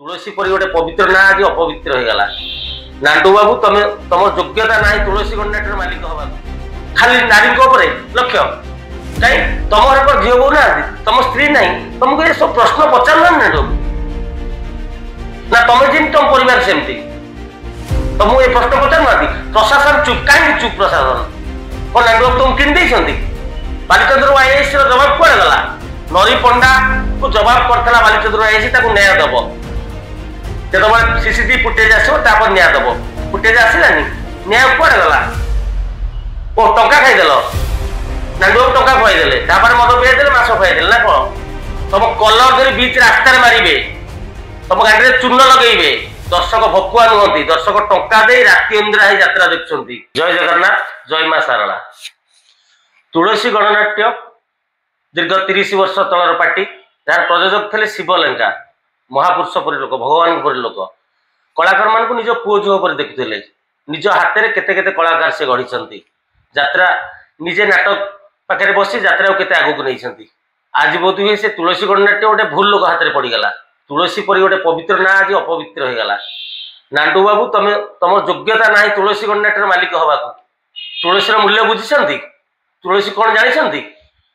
तुलसी परी गोटे पवित्र ना आज अपवित्र हो गला। नांडू बाबू तुम तुम योग्यता ना तुलसी गणनाट्य मालिक हवा खाली नारी लक्ष्य कहीं तुम झील बो ना तुम स्त्री ना तुमको ये सब प्रश्न पचार नांडू ना तुम जमी तुम परिवार सेमती तुमको ये प्रश्न पचार ना प्रशासन चुप कहीं चुप प्रशासन कौन नांडू बाबू तुम किन बालीचंद्र आईएएस जवाब कौन गला नरी पंडा को जवाब करता बालीचंद्र आईएएस न्याय दब जो सीसीटीवी फुटेज आसो न्याय दब फुटेज आसलानी न्याय कौन गला ओ टंका खाईदेल नांडू बाबू टंका खुआईदे ढाबार मद पियादे मास खुआईदे ना कौन तुम कलर धरी बीच रास्तार मारे तुम गाड़ी में चून लगे दर्शक भकुआ नुहति दर्शक टंका दे राति अंधेरा यात्रा देखुं। जय जगन्नाथ जय मां सारला। तुलसी गणनाट्य दीर्घ 30 वर्ष तलर पार्टी जार प्रयोजक थे शिवलेंगा महापुरुष परि लोक भगवान परि लोक कलाकार मान निज पुओ झुओ पर देखुले निज हाथ में केते केते कलाकार से गढ़ी यात्रा निजे नाटक पाखे बसी यात्रा केते आगू नहीं आज बोध हुए से तुलसी गणनाट्य गोटे भूल लोक हाथ में पड़गला तुलसी परी गोटे पवित्र ना आज अपवित्र हो गला। नांडू बाबू तुम तुम योग्यता ना तुलसी गणनाट्य मालिक हवा तुलसी मूल्य बुझी तुलसी कौन जानते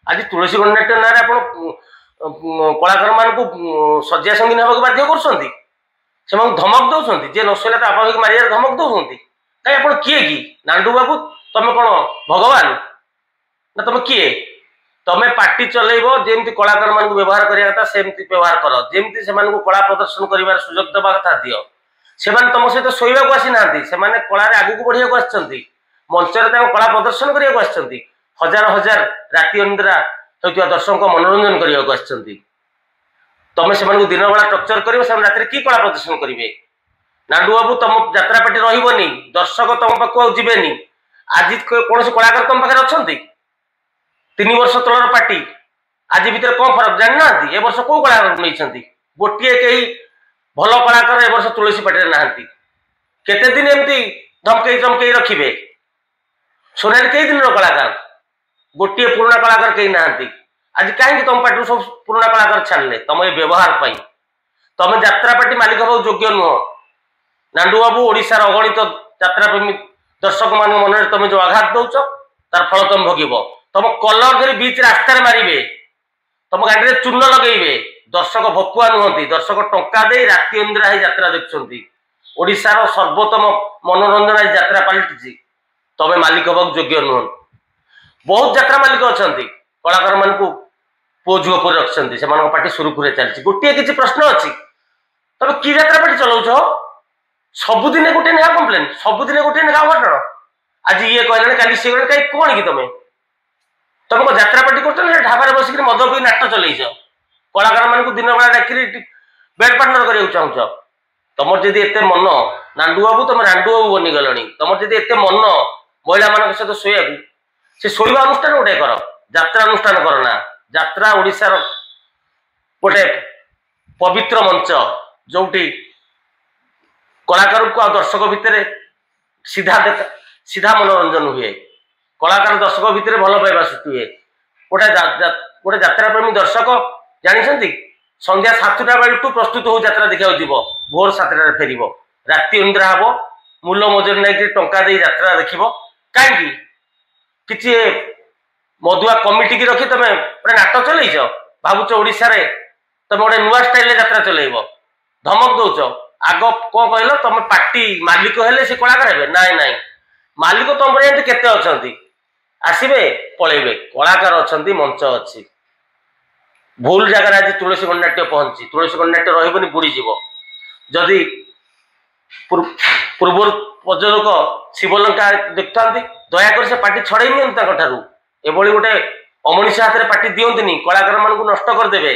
आज तुलसी गणनाट्य ना कलाकार मान शଯ୍या संगीन होगा बाध्य कर धमक दौरान जी नसला तो आप मारे धमक दौरान कहीं आप किए कि नांडू बाबू तुम कौन भगवान ना तुम किए तुम पार्टी चलेब जमी कलाकार मान व्यवहार करता सेमती व्यवहार कर जमी से कला प्रदर्शन कर सुजोग देवा कथा दियो से तुम सहित शोवाक आसी ना से कलार आगू बढ़िया आसछंती मंचर कला प्रदर्शन करने हजार हजार राति अंधेरा होता दर्शक मनोरंजन करने तुम से दिन बेला टर्चर कर रात कि कला प्रदर्शन करेंगे। नांडू बाबू तुम यात्रा पार्टी रही दर्शक तुम पाक जीवेनि आज कौन कलाकार तुम पाखे अच्छा 3 वर्ष तलर पार्टी आज भितर कौन फरक जानना ए वर्ष कौ कलाकार नहीं गोटे कई भल कलाकार ए वर्ष तुलसी पार्टी ना केते दिन एमती धमकई चमकई रखिए सोनाली कई दिन कलाकार गोटे पुराना कलाकार कहीं ना आज कहीं तुम पार्टी सब पुराना कलाकार छाड़े तुम ये व्यवहार तुम यात्रा पार्टी मालिक हवा योग्य नुह। नांडू बाबू ओडिशार अगणित यात्रा प्रेमी दर्शक मान मन तुम जो आघात दौच तार फल तुम भोग तुम कलर धरी बीच रास्तार मारे तुम गाड़ी में चून लगे दर्शक भकुआ नुहति दर्शक टंका दे राति अंधेरा यात्रा देखुं ओडिशार सर्वोत्तम मनोरंजन यात्रा पलटि तुम मालिक हवा योग्य नुह। बहुत यात्रा मालिक अच्छा कलाकार मान पुओ झुओ पर रखिंट से पार्टी सुरुखुरे चलती गोटे किसी प्रश्न अच्छी तुम कि यात्रा पार्टी चलाऊ सबुदिन गोटे ना कम्प्लेन सबुदिन गोटे ना घटना आज ये कहले कल सी कहीं कौन कि तुम यात्रा पार्टी कर ढाबार बसिक मद पी नाट चल कलाकार मान दिन बेला डाक बेड पार्टनर करने चाहूँ तुम जदि एत मन नांडू बाबू तुम रांडू बाबू बनीगल तुम जदि एत मन महिला मान सहित शोया से शोवा अनुष्ठान गोटे कर यात्रा अनुष्ठान कर ना यात्रा ओडिशार गोटे पवित्र मंच जोटी कलाकार को दर्शक भितर सीधा सीधा मनोरंजन हुए कलाकार दर्शक भितर भल पाइबा सृष्टि हुए गोटे यात्रा प्रेमी दर्शक जानते संध्या 7टा बेलू प्रस्तुत हो यात्रा देखा जीव भोर 7टार फेर राति अंधेरा हम मूल्य मजूरी नहीं टंका दे यात्रा देख कहीं किसी मधुआ कमिटी की रखी तुम गोटे नाटक चलैच भावुच ओडिशा रे तुम गोटे नुआ स्टाइल यात्रा चलैब धमक दौच आग कौन कहल तुम पार्टी मालिक हेले से कलाकार हे नाई नाई मालिक तुम केते अच्छा आसबे पलैबे कलाकार अच्छा मंच अच्छी भूल जगह आज तुलसी गणनाट्य पहुंची तुलसी गणनाट्य रही बुड़ीज जदि पूर्व प्रयोजक शिवलंका देखता दयाकोर से पार्टी छड़े निठार एभली गोटे अमनीष हाथ में पार्टी दिंतनि कलाकार मान नष्ट करदे।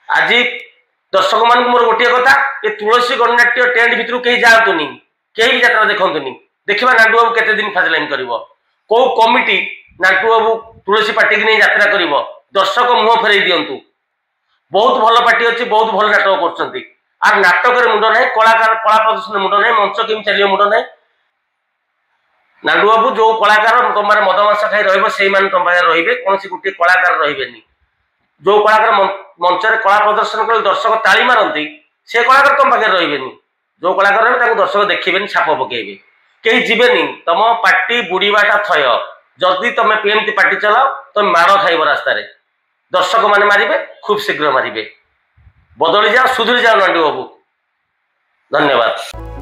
आज दर्शक मान मोर गोटे कथा ये तुलसी गणनाट्य टेंट भितर कहीं जातुनि कहीं भी यात्रा देखुनि देखा नांडू बाबू केते दिन फाजलाइन कर कौ कमिटी नांडू बाबू तुलसी पार्टी की नहीं यात्रा कर दर्शक मुह फेरई दिंतु बहुत भल पार्टी अच्छी बहुत भल नाटक कर नाटक मुंड ना कलाकार कला प्रदर्शन मुंड ना मंच केमी चलिए मुंड ना नांडू बाबू जो कलाकार तुम मद मांस खाई रही तुम पाखे रे कौन गोटे कलाकार रे जो कलाकार मंच कला प्रदर्शन कर दर्शक ताली मारती से कलाकार तुम पाखे रही जो कलाकार रही दर्शक देखिए छाप पकेबे कहीं जीवेनि तुम पार्टी बुड़ाटा थय जदि तुम एमती पार्टी चलाओ तुम माड़ खाइब रास्तार दर्शक मैंने मारे खूब शीघ्र मारे बदली जाओ सुधरी जाओ नंदी बाबू धन्यवाद।